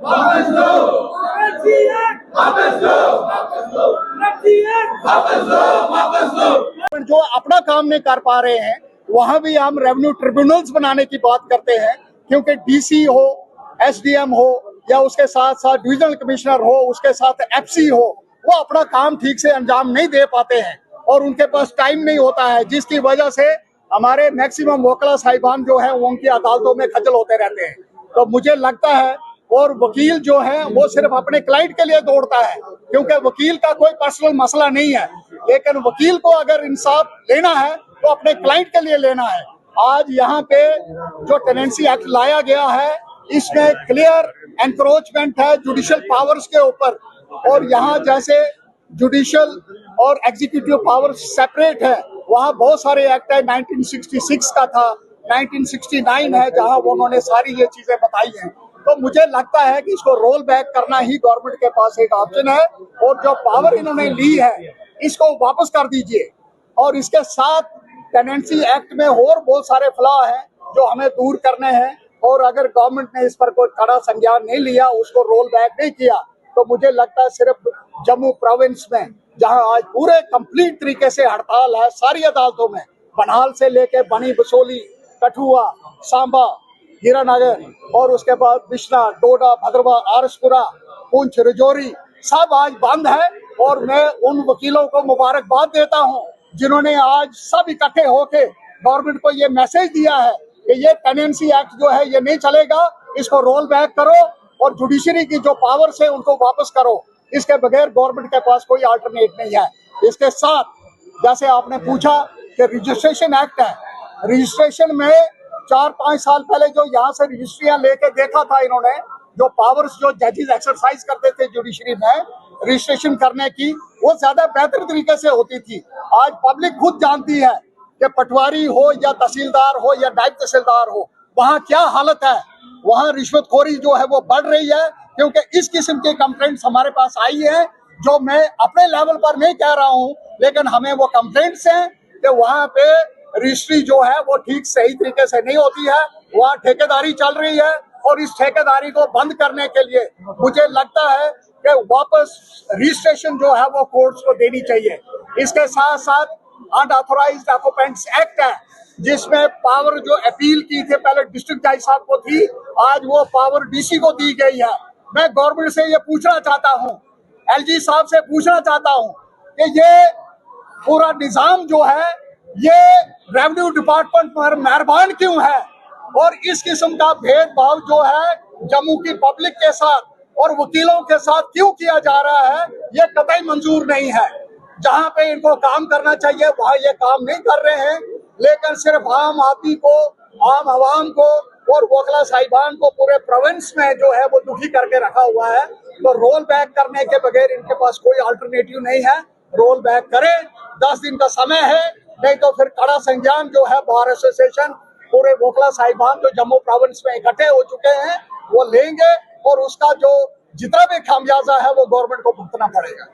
वापस लो, वापस लो, वापस लो। जो अपना काम नहीं कर पा रहे हैं वहां भी हम रेवेन्यू ट्रिब्यूनल्स बनाने की बात करते हैं, क्योंकि डीसी हो, एसडीएम हो या उसके साथ साथ डिविजनल कमिश्नर हो, उसके साथ एफसी हो, वो अपना काम ठीक से अंजाम नहीं दे पाते हैं और उनके पास टाइम नहीं होता है, जिसकी वजह से हमारे मैक्सिमम वकला साहिबान जो है वो उनकी अदालतों में खज्जल होते रहते हैं। तो मुझे लगता है, और वकील जो है वो सिर्फ अपने क्लाइंट के लिए दौड़ता है, क्योंकि वकील का कोई पर्सनल मसला नहीं है, लेकिन वकील को अगर इंसाफ लेना है तो अपने क्लाइंट के लिए लेना है। आज यहाँ पे जो टेनेंसी एक्ट लाया गया है, इसमें क्लियर एनक्रोचमेंट है जुडिशियल पावर्स के ऊपर, और यहाँ जैसे जुडिशियल और एग्जीक्यूटिव पावर सेपरेट है, वहाँ बहुत सारे एक्ट है, 1966 का था, 1969 है, जहाँ उन्होंने सारी ये चीजें बताई हैं। तो मुझे लगता है कि इसको रोल बैक करना ही गवर्नमेंट के पास एक ऑप्शन है, और जो पावर इन्होंने ली है इसको वापस कर दीजिए। और इसके साथ टेनेंसी एक्ट में और बहुत सारे फ्लॉ हैं जो हमें दूर करने हैं, और अगर गवर्नमेंट ने इस पर कोई कड़ा संज्ञान नहीं लिया, उसको रोल बैक नहीं किया, तो मुझे लगता है सिर्फ जम्मू प्रोविंस में, जहां आज पूरे कंप्लीट तरीके से हड़ताल है सारी अदालतों में, बनाल से लेके बनी बसोली, कठुआ, सांबा, हीरानगर और उसके बाद बिश्ना, डोडा, भद्रवा, आरसपुरा, पुंछ, राजौरी सब आज बंद है। और मैं उन वकीलों को मुबारकबाद देता हूं जिन्होंने आज सब इकट्ठे होके गवर्नमेंट को ये मैसेज दिया है कि ये टेनेंसी एक्ट जो है ये नहीं चलेगा, इसको रोल बैक करो और जुडिशरी की जो पावर्स है उनको वापस करो। इसके बगैर गवर्नमेंट के पास कोई अल्टरनेट नहीं है। इसके साथ जैसे आपने पूछा कि रजिस्ट्रेशन एक्ट है, रजिस्ट्रेशन में 4-5 साल पहले जो यहाँ से रजिस्ट्रियां लेके देखा था इन्होंने, जो पावर्स जो जजेस एक्सरसाइज करते थे जुडिशरी में रजिस्ट्रेशन करने की, वो ज्यादा बेहतर तरीके से होती थी। आज पब्लिक खुद जानती है कि पटवारी हो या तहसीलदार हो या नायब तहसीलदार हो, वहाँ क्या हालत है। वहाँ रिश्वतखोरी जो है वो बढ़ रही है, क्योंकि इस किस्म के कंप्लेंट्स हमारे पास आई है, जो मैं अपने लेवल पर नहीं कह रहा हूँ, लेकिन हमें वो कंप्लेंट्स हैं कि वहाँ पे रजिस्ट्री जो है वो ठीक सही तरीके से नहीं होती है, वहाँ ठेकेदारी चल रही है, और इस ठेकेदारी को बंद करने के लिए मुझे लगता है कि वापस रजिस्ट्रेशन जो है वो कोर्ट्स को देनी चाहिए। इसके साथ साथ अनऑथोराइज्ड ऑक्यूपेंट्स एक्ट है, जिसमें पावर जो अपील की थी पहले डिस्ट्रिक्ट जज साहब को थी, आज वो पावर डीसी को दी गई है। मैं गवर्नमेंट से ये पूछना चाहता हूँ, एलजी साहब से पूछना चाहता हूँ कि ये पूरा निजाम जो है ये रेवेन्यू डिपार्टमेंट पर मेहरबान क्यों है, और इस किस्म का भेदभाव जो है जम्मू की पब्लिक के साथ और वकीलों के साथ क्यों किया जा रहा है, ये कतई मंजूर नहीं है। जहां पे इनको काम करना चाहिए वहां ये काम नहीं कर रहे हैं, लेकिन सिर्फ आम आदमी को, आम आवाम को और वकला साहिबान को पूरे प्रोविंस में जो है वो दुखी करके रखा हुआ है। तो रोल बैक करने के बगैर इनके पास कोई अल्टरनेटिव नहीं है। रोल बैक करें, 10 दिन का समय है, नहीं तो फिर कड़ा संज्ञान जो है बार एसोसिएशन, पूरे वकला साहिबान जो जम्मू प्रोविंस में इकट्ठे हो चुके हैं वो लेंगे, और उसका जो जितना भी खामियाजा है वो गवर्नमेंट को भुगतना पड़ेगा।